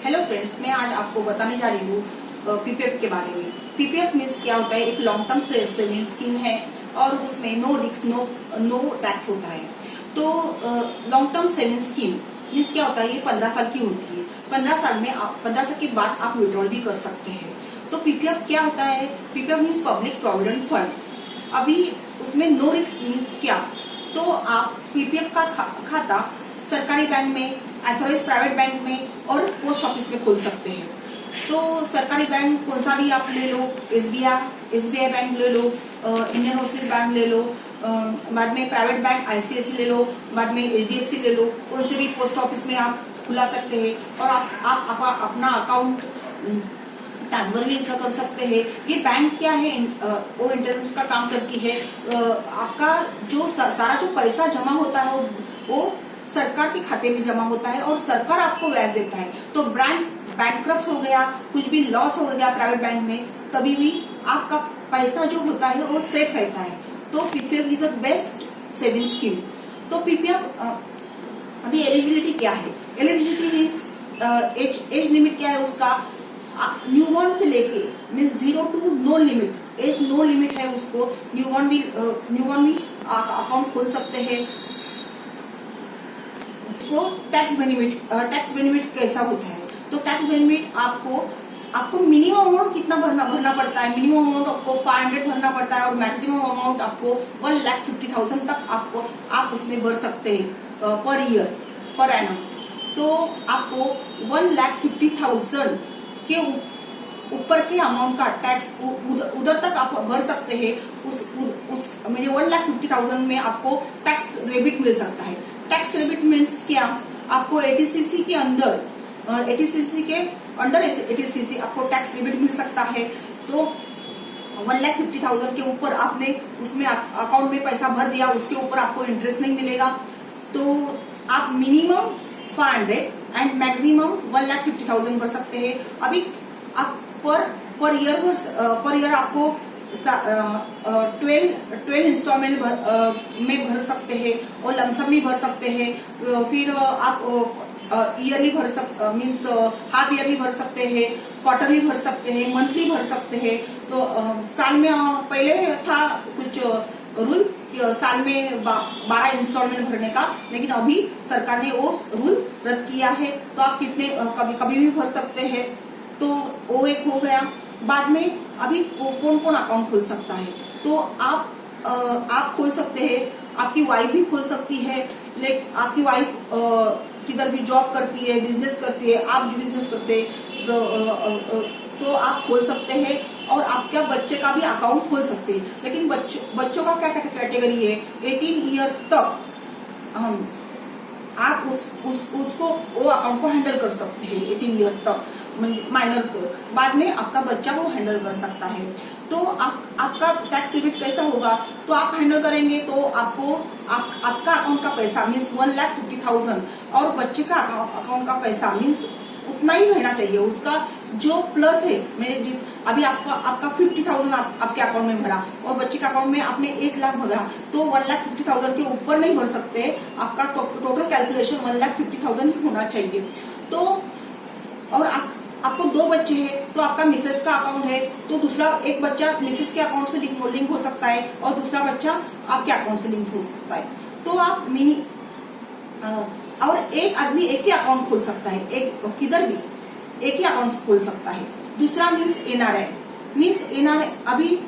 Hello friends, मैं आज आपको बताने जा रही हूँ पीपीएफ के बारे में। पीपीएफ मीन्स क्या होता है? एक लॉन्ग टर्म सेविंग स्कीम है और उसमें नो रिस्क नो टैक्स होता है। तो long term saving scheme means क्या होता है? ये 15 साल की होती है। 15 साल के बाद आप विड्रॉल भी कर सकते हैं। तो पीपीएफ क्या होता है? PPF means public provident fund. अभी उसमें नो रिस्क मीन्स क्या? तो आप पीपीएफ का खाता सरकारी बैंक में, ऑथराइज प्राइवेट बैंक में और पोस्ट ऑफिस में खोल सकते हैं। तो सरकारी बैंक कौन सा भी आप ले लो, एसबीआई बैंक ले लो, इंडियन ओवरसीज बैंक ले लो, बाद में प्राइवेट बैंक आईसीआईसी ले लो, बाद में एचडीएफसी ले लो। कौन से भी पोस्ट ऑफिस में आप खुला सकते हैं और आप अपना अकाउंट ट्रांसफर भी ऐसा कर सकते हैं। ये बैंक क्या है? वो इंटरनेट का काम करती है। आपका जो सारा जो पैसा जमा होता है वो सरकार के खाते में जमा होता है और सरकार आपको ब्याज देता है। तो बैंकक्रप्ट हो गया, कुछ भी लॉस हो गया प्राइवेट बैंक में, तभी भी आपका पैसा जो होता है वो सेफ रहता है। तो PPF is a best saving scheme. तो पीपीएफ अभी एलिजिबिलिटी क्या है? एलिजिबिलिटी मीन्स एज लिमिट क्या है उसका? न्यूबॉर्न से लेके means 0 to no limit, as no limit है उसको। न्यूबॉर्न भी अकाउंट खोल सकते हैं। उसको टैक्स बेनिफिट कैसा होता है? तो टैक्स बेनिफिट आपको मिनिमम अमाउंट कितना भरना पड़ता है? मिनिमम अमाउंट आपको 500 भरना पड़ता है और मैक्सिमम अमाउंट आपको 1,50,000 तक आप उसमें भर सकते हैं पर ईयर, पर एनम। तो आपको 1,50,000 के ऊपर के अमाउंट का टैक्स उधर तक आप भर सकते हैं। उस 1,50,000 में आपको टैक्स रिबेट मिल सकता है। टैक्स रिबेट मीन्स क्या? आपको एटीसीसी के अंदर एटीसीसी आपको टैक्स रिबेट मिल सकता है। तो 1,50,000 के ऊपर आपने उसमें अकाउंट में पैसा भर दिया, उसके ऊपर आपको इंटरेस्ट नहीं मिलेगा। तो आप मिनिमम 500 एंड मैक्सिमम 1,50,000 भर सकते हैं। अभी आप पर ईयर आपको 12 इंस्टॉलमेंट में भर सकते हैं और लमसम भी भर सकते हैं। फिर आप ईयरली मीन्स हाफ ईयरली भर सकते हैं, क्वार्टरली भर सकते हैं, मंथली भर सकते हैं। तो साल में पहले था कुछ रूल साल में 12 इंस्टॉलमेंट भरने का, लेकिन अभी सरकार ने वो रूल रद्द किया है। तो आप कभी भी भर सकते हैं। तो वो एक हो गया। बाद में अभी कौन कौन अकाउंट खोल सकता है? तो आप खोल सकते हैं, आपकी वाइफ भी खोल सकती है। लेकिन आपकी वाइफ किधर भी जॉब करती है, बिजनेस करती है, आप जो बिजनेस करते हैं तो आप खोल सकते हैं। और आपका बच्चे का भी अकाउंट खोल सकते हैं। लेकिन बच्चों का क्या कैटेगरी है? 18 इयर्स तक आप उसको वो अकाउंट को हैंडल कर सकते हैं। 18 ईयर तक माइनर को, बाद में आपका बच्चा वो हैंडल कर सकता है। तो आपका टैक्स रिबेट कैसा होगा? तो आप हैंडल करेंगे तो आपका अकाउंट का पैसा मीन्स 1,50,000 और बच्चे का अकाउंट का पैसा मीन्स उतना ही रहना चाहिए। उसका जो प्लस है, अभी आपका 50,000 आपके अकाउंट में भरा और बच्चे के अकाउंट में आपने 1,00,000 भरा, तो 1,50,000 के ऊपर नहीं भर सकते। आपका टोटल कैलकुलेशन 1,50,000 ही होना चाहिए। तो और आपको 2 बच्चे हैं तो आपका मिसेस का अकाउंट है, तो दूसरा एक बच्चा मिसेस के अकाउंट से लिंक हो सकता है और दूसरा बच्चा आपके अकाउंट से लिंक हो सकता है। तो आप और एक आदमी एक ही अकाउंट खोल सकता है, किधर भी एक ही अकाउंट खोल सकता है। दूसरा मीन्स एनआरआई अभी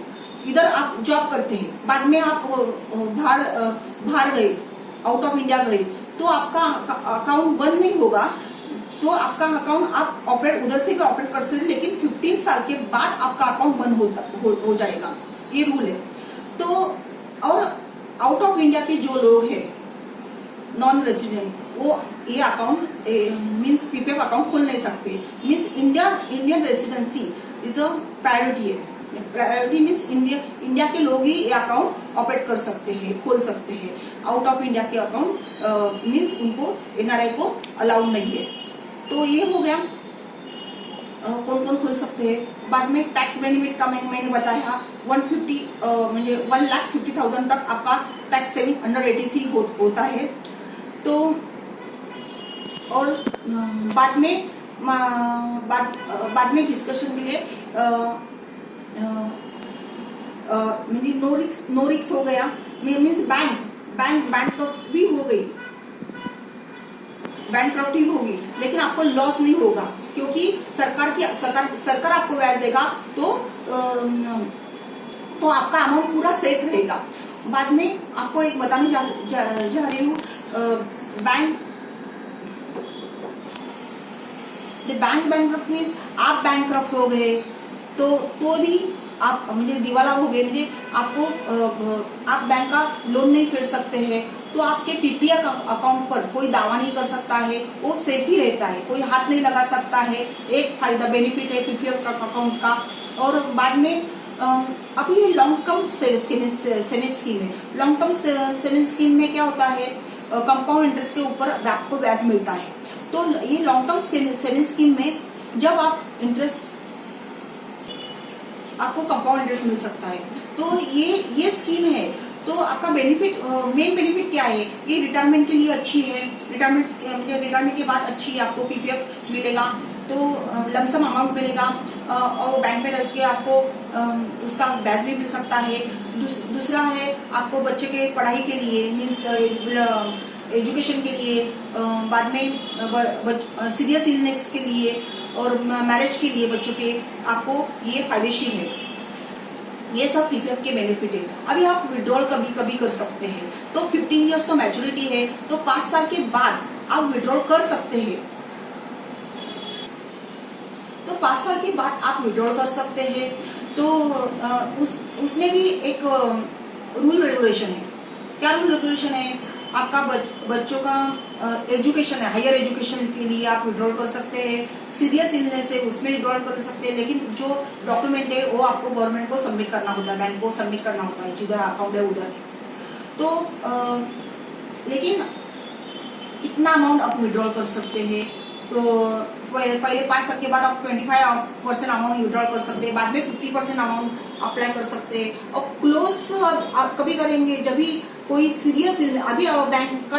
इधर आप जॉब करते हैं, बाद में आप बाहर गए, आउट ऑफ इंडिया गए, तो आपका अकाउंट बंद नहीं होगा। तो आपका अकाउंट आप उधर से भी ऑपरेट कर सकते हैं, लेकिन 15 साल के बाद आपका अकाउंट बंद हो जाएगा। ये रूल है। तो और आउट ऑफ इंडिया के जो लोग हैं नॉन रेसिडेंट, वो ये अकाउंट मीन्स पीपीएफ अकाउंट खोल नहीं सकते। Means Indian residency is a priority है। प्रायोरिटी मीन्स इंडिया के लोग ही ये अकाउंट ऑपरेट कर सकते हैं, खोल सकते हैं। आउट ऑफ इंडिया के अकाउंट मीन्स उनको एनआरआई को अलाउड नहीं है। तो ये हो गया कौन कौन खोल सकते हैं। बाद में टैक्स बेनिफिट का मैंने बताया 1,50,000 तक आपका टैक्स सेविंग अंडर एटीसी होता है। तो और बाद में बाद में डिस्कशन के लिए म्हणजे नो रिक्स हो गया, मीन्स बैंक भी हो गई, बैंकक्रप्ट भी होगी, लेकिन आपको लॉस नहीं होगा क्योंकि सरकार आपको ब्याज देगा, तो आपका अमाउंट पूरा सेफ रहेगा। बाद में आपको एक बताने जा रही हूँ, बैंक बैंकक्रप्ट मीन्स आप बैंकक्रप्ट हो गए तो भी आप म्हणजे दिवाला हो गए, म्हणजे आपको आप बैंक का लोन नहीं फेड सकते हैं, तो आपके पीपीएफ अकाउंट पर कोई दावा नहीं कर सकता है, वो सेफ ही रहता है, कोई हाथ नहीं लगा सकता है। एक फायदा बेनिफिट है पीपीएफ अकाउंट का। और बाद में अभी ये लॉन्ग टर्म सेविंग स्कीम है। लॉन्ग टर्म सेविंग स्कीम में क्या होता है, कंपाउंड इंटरेस्ट के ऊपर आपको ब्याज मिलता है। तो ये लॉन्ग टर्म सेविंग स्कीम में जब आप इंटरेस्ट, आपको कंपाउंड इंटरेस्ट मिल सकता है, तो ये स्कीम है। तो आपका बेनिफिट, मेन बेनिफिट क्या है, ये रिटायरमेंट के लिए अच्छी है। रिटायरमेंट के बाद अच्छी आपको पीपीएफ मिलेगा, तो लमसम अमाउंट मिलेगा, और बैंक में रख के आपको उसका ब्याज भी मिल सकता है। दूसरा है आपको बच्चे के पढ़ाई के लिए, मीन्स एजुकेशन के लिए, बाद में सीरियस इलनेस के लिए और मैरिज के लिए बच्चों के, आपको ये फायदेशीर है। ये सब पीपीएफ के बेनिफिट है। अभी आप विड्रॉल कभी कर सकते हैं, तो 15 इयर्स तो मैच्योरिटी है, तो 5 साल के बाद आप विड्रॉल कर सकते हैं। तो 5 साल के बाद आप विड्रॉल कर सकते हैं। तो उसमें भी एक रूल रेगुलेशन है। क्या रूल रेगुलेशन है, आपका बच्चों का एजुकेशन है, हायर एजुकेशन के लिए आप विड्रॉल कर सकते हैं। सीरियस इलनेस है, उसमें विड्रॉल कर सकते हैं, लेकिन जो डॉक्यूमेंट है वो आपको गवर्नमेंट को सबमिट करना होता है, बैंक को सबमिट करना होता है, जिधर अकाउंट है उधर। तो लेकिन कितना अमाउंट आप विड्रॉल कर सकते हैं, तो पहले 5 साल के बाद आप 25% अमाउंट विड्रॉल कर सकते हैं, बाद में 50% अमाउंट अप्लाई कर सकते हैं। और क्लोज आप कभी करेंगे जब भी कोई सीरियस, अभी बैंक का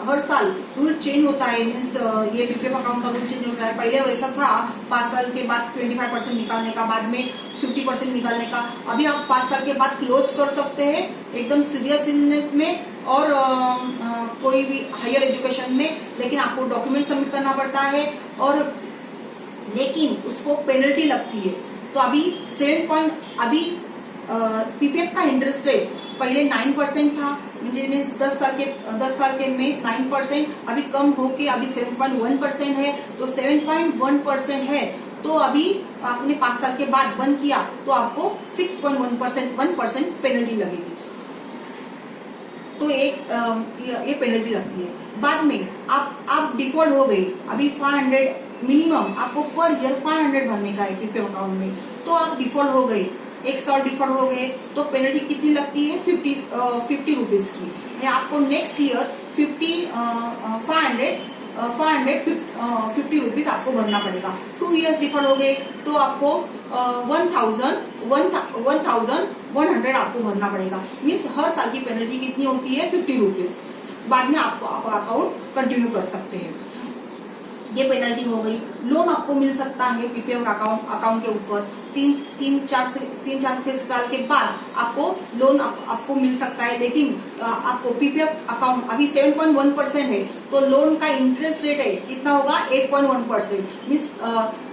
हर साल रूल चेंज होता है, मीन्स ये पीपीएफ अकाउंट का रूल चेंज होता है। पहले वैसा था 5 साल के बाद 25% निकालने का, बाद में 50% निकालने का। अभी आप 5 साल के बाद क्लोज कर सकते हैं एकदम सीरियस इलनेस में और कोई भी हायर एजुकेशन में, लेकिन आपको डॉक्यूमेंट सबमिट करना पड़ता है, और लेकिन उसको पेनल्टी लगती है। तो अभी पीपीएफ का इंटरेस्ट रेट पहले 9% था, मीन्स 10 साल के में 9%, अभी कम होके अभी 7.1% है। तो 7.1% है, तो अभी आपने 5 साल के बाद बंद किया तो आपको 6.1% पेनल्टी लगेगी। तो ये पेनल्टी लगती है। बाद में आप डिफॉल्ट हो गए, अभी 500 मिनिमम आपको पर ईयर 500 भरने का है पीपीएफ अकाउंट में, तो आप डिफॉल्ट हो गए, 1 साल डिफॉल्ट हो गए, तो पेनल्टी कितनी लगती है, 50 रुपीज की। आपको नेक्स्ट ईयर 550 रुपीज आपको भरना पड़ेगा। 2 इयर्स डिफॉल्ट हो गए तो आपको 1100 आपको भरना पड़ेगा। मीन्स हर साल की पेनल्टी कितनी होती है, 50 रुपीज। बाद में आपको अकाउंट कंटिन्यू कर सकते हैं। ये पेनल्टी हो गई। लोन आपको मिल सकता है पीपीएफ अकाउंट के ऊपर 3-4 साल के बाद आपको लोन आपको मिल सकता है, लेकिन आपको पीपीएफ अकाउंट अभी 7.1% है, तो लोन का इंटरेस्ट रेट है कितना होगा, 8.1%। मीन्स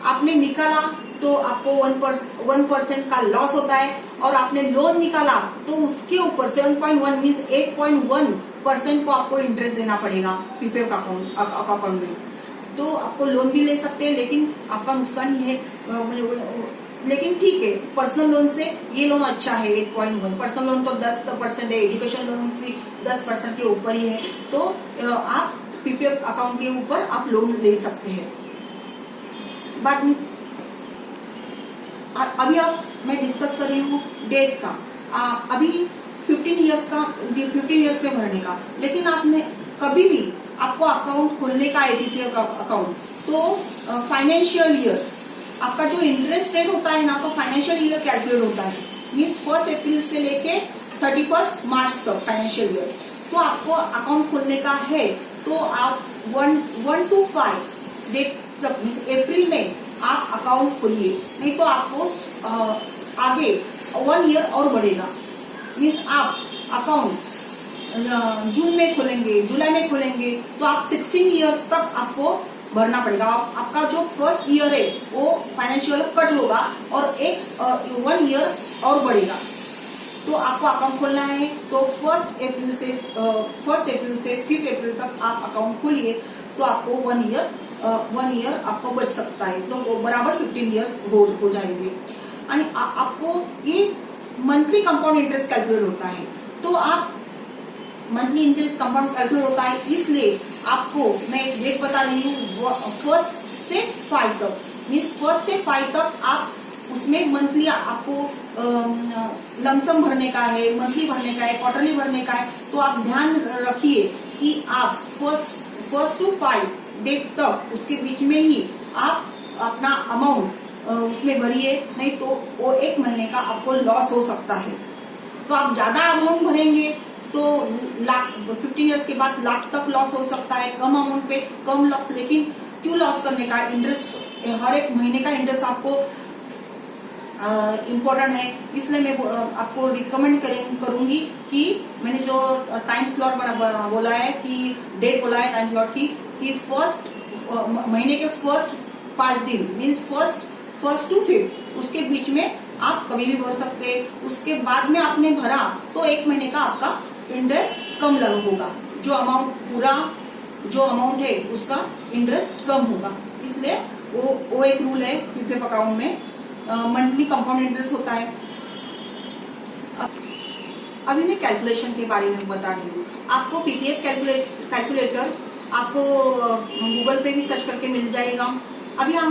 आपने निकाला तो आपको 1% का लॉस होता है, और आपने लोन निकाला तो उसके ऊपर 7.1 मीन्स 8.1% को आपको इंटरेस्ट देना पड़ेगा पीपीएफ अकाउंट में। तो आपको लोन भी ले सकते हैं, लेकिन आपका नुकसान ही है। लेकिन ठीक है, पर्सनल लोन से ये लोन अच्छा है 8.1। पर्सनल लोन तो 10% है, एजुकेशन लोन भी 10% के ऊपर ही है। तो आप पीपीएफ अकाउंट के ऊपर आप लोन ले सकते हैं। बाद में अभी मैं डिस्कस कर रही हूँ डेट का। अभी 15 इयर्स में भरने का, लेकिन आपने कभी भी आपको अकाउंट खोलने का है पीपीएफ अकाउंट, तो फाइनेंशियल ईयर्स आपका जो इंटरेस्ट रेट होता है ना, तो फाइनेंशियल ईयर कैलकुलेट होता है। मीन्स 1 अप्रैल से लेके 31 मार्च तक फाइनेंशियल ईयर। तो आपको अकाउंट खोलने का है, तो आप 1 to 5 डेट तक मीन्स अप्रैल में आप अकाउंट खोलिए, नहीं तो आपको आगे 1 ईयर और बढ़ेगा। मीन्स आप अकाउंट जून में खोलेंगे, जुलाई में खोलेंगे, तो आप 16 इयर्स तक आपको भरना पड़ेगा। आपका जो फर्स्ट ईयर है वो फाइनेंशियल कट होगा और एक 1 ईयर और बढ़ेगा। तो आपको अकाउंट खोलना है तो 1 अप्रैल से 5 अप्रैल तक आप अकाउंट खोलिए, तो आपको 1 ईयर आपको बच सकता है, तो बराबर 15 इयर्स हो जाएंगे। आणि आपको ये मंथली कंपाउंड इंटरेस्ट कैलकुलेट होता है, तो आप मंथली इंटरेस्ट कंपाउंड कैलकुलेट होता है, इसलिए आपको मैं एक डेट बता रही हूँ 1 से 5 तक, मीन्स 1 से 5 तक आप उसमें मंथली आपको लमसम भरने का है, मंथली भरने का है, क्वार्टरली भरने का है। तो आप ध्यान रखिए कि आप 1 to 5 डेट तक उसके बीच में ही आप अपना अमाउंट उसमें भरिए, नहीं तो वो 1 महीने का आपको लॉस हो सकता है। तो आप ज्यादा अमाउंट भरेंगे तो 15 इयर्स के बाद लाख तक लॉस हो सकता है, कम अमाउंट पे कम लॉस। लेकिन क्यों लॉस करने का, इंटरेस्ट हर 1 महीने का इंटरेस्ट आपको इम्पोर्टेंट है, इसलिए मैं आपको रिकमेंड करूंगी कि मैंने जो टाइम स्लॉट बोला है कि डेट बोला है टाइम स्लॉट की, कि महीने के फर्स्ट 5 दिन मीन्स फर्स्ट टू 5 उसके बीच में आप कभी भी भर सकते हैं। उसके बाद में आपने भरा तो 1 महीने का आपका इंटरेस्ट कम होगा, जो अमाउंट है उसका इंटरेस्ट कम होगा। इसलिए वो एक रूल है पीपीएफ अकाउंट में, मंथली कंपाउंड इंटरेस्ट होता है। अभी मैं कैलकुलेशन के बारे में बता रही हूँ। आपको पीपीएफ कैलकुलेटर आपको गूगल पे भी सर्च करके मिल जाएगा। अभी आप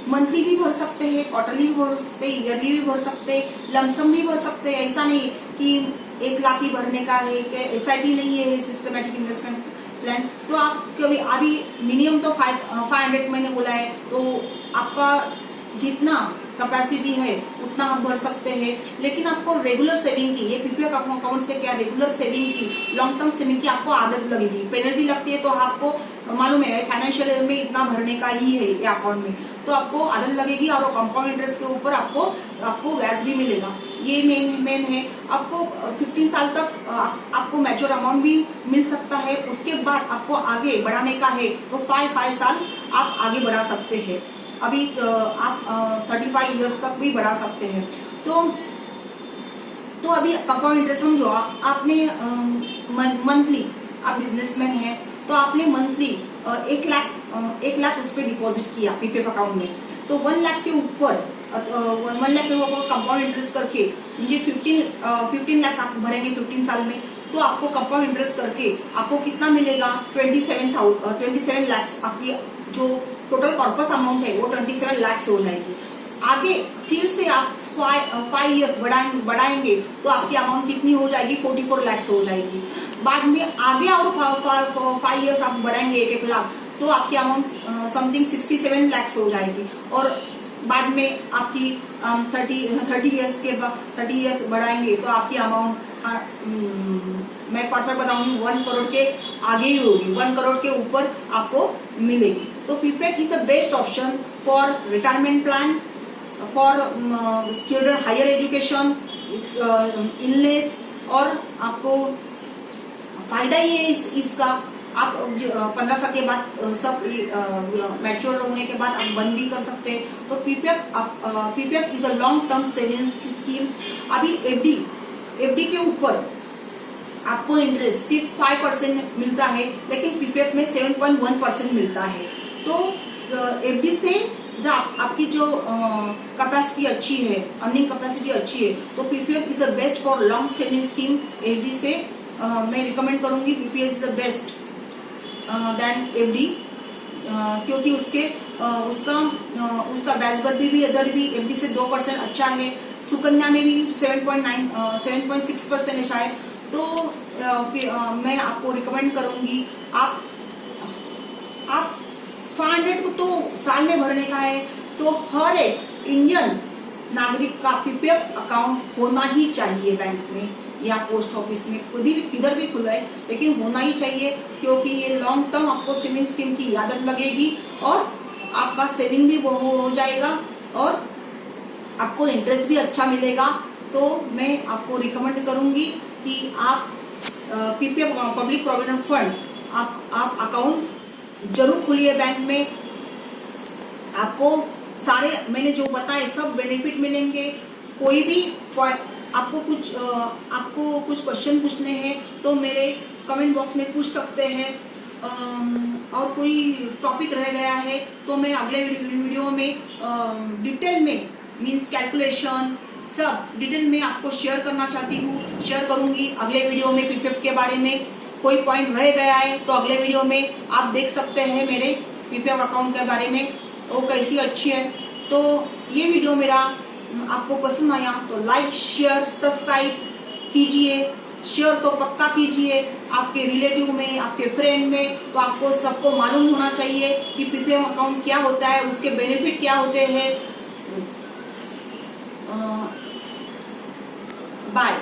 मंथली भी भर सकते हैं, क्वार्टरली भी भर सकते हैं, ईयरली भी भर सकते हैं, लमसम भी भर सकते हैं। ऐसा नहीं कि 1 लाख ही भरने का है, एसआईपी नहीं है, सिस्टमेटिक इन्वेस्टमेंट प्लान। तो आप कभी अभी मिनिमम तो 500 मैंने बोला है, तो आपका जितना कैपेसिटी है उतना आप भर सकते हैं। लेकिन आपको रेगुलर सेविंग की, ये पीपीएफ अकाउंट से क्या रेगुलर सेविंग की, लॉन्ग टर्म सेविंग की आपको आदत लगेगी। पेनल्टी लगती है तो आपको मालूम है फाइनेंशियल ईयर में इतना भरने का ही है ये अकाउंट में, तो आपको आदत लगेगी और कंपाउंड इंटरेस्ट के ऊपर आपको ब्याज भी मिलेगा। ये मेन है। आपको 15 साल तक आपको मैच्योर अमाउंट भी मिल सकता है। उसके बाद आपको आगे बढ़ाने का है तो 5 साल आप आगे बढ़ा सकते हैं। अभी आप 35 इयर्स तक भी बढ़ा सकते हैं। तो अभी कंपाउंड इंटरेस्ट समझो, आपने मंथली, आप बिजनेसमैन है तो आपने मंथली 1 लाख उस पर डिपॉजिट किया पीपीएफ अकाउंट में, तो 1 लाख के ऊपर कंपाउंड इंटरेस्ट करके ये 15 लाख आप भरेंगे 15 साल में, तो आपको कंपाउंड इंटरेस्ट करके आपको कितना मिलेगा, 27 लाख। आपकी जो टोटल कॉर्पस अमाउंट है वो 27 लाख हो जाएगी। आगे फिर से आप 5 इयर्स बढ़ाएंगे तो आपकी अमाउंट कितनी हो जाएगी, 44 लाख हो जाएगी। बाद में आगे और 5 इयर्स आप बढ़ाएंगे 1 लाख, तो आपकी अमाउंट समथिंग 67 लाख हो जाएगी। और बाद में आपकी 30 इयर्स बढ़ाएंगे तो आपकी अमाउंट मैं परफेक्ट बताऊंगी 1 करोड़ के आगे ही होगी, 1 करोड़ के ऊपर आपको मिलेगी। तो PPF is a best option for retirement plan, for children higher education, illness, और आपको फायदा ही है इसका। आप 15 साल के बाद सब मैच्योर होने के बाद आप बंद भी कर सकते हैं। तो PPF is a long term saving scheme. अभी एफडी के ऊपर आपको इंटरेस्ट सिर्फ 5% मिलता है, लेकिन पीपीएफ में 7.1% मिलता है। तो एफडी से जब आपकी जो कैपेसिटी अच्छी है, अर्निंग कैपेसिटी अच्छी है, तो PPF is a best for long saving scheme. FD से मैं रिकमेंड करूंगी PPF is a best than FD, क्योंकि उसका ब्याज दर भी इधर भी एफडी से 2% अच्छा है। सुकन्या में भी 7.6% है शायद। तो मैं आपको रिकमेंड करूंगी, आप 500 को तो साल में भरने का है, तो हर एक इंडियन नागरिक का पीपीएफ अकाउंट होना ही चाहिए बैंक में। या पोस्ट ऑफिस में किधर भी खुला है, लेकिन होना ही चाहिए, क्योंकि ये लॉन्ग टर्म आपको सेविंग स्कीम की आदत लगेगी और आपका सेविंग भी हो जाएगा और आपको इंटरेस्ट भी अच्छा मिलेगा। तो मैं आपको रिकमेंड करूंगी कि आप पीपीएफ पब्लिक प्रोविडेंट फंड आप अकाउंट जरूर खोलिए बैंक में। आपको सारे मैंने जो बताए सब बेनिफिट मिलेंगे। कोई भी आपको कुछ क्वेश्चन पूछने हैं तो मेरे कमेंट बॉक्स में पूछ सकते हैं, और कोई टॉपिक रह गया है तो मैं अगले वीडियो में डिटेल में मींस कैलकुलेशन सब डिटेल में आपको शेयर करना चाहती हूँ, शेयर करूंगी अगले वीडियो में। पीपीएफ के बारे में कोई पॉइंट रह गया है तो अगले वीडियो में आप देख सकते हैं मेरे पीपीएफ अकाउंट के बारे में, वो कैसी अच्छी है। तो ये वीडियो मेरा आपको पसंद आया तो लाइक शेयर सब्सक्राइब कीजिए, शेयर तो पक्का कीजिए आपके रिलेटिव में, आपके फ्रेंड में, तो आपको सबको मालूम होना चाहिए कि पीपीएफ अकाउंट क्या होता है, उसके बेनिफिट क्या होते हैं। बाय।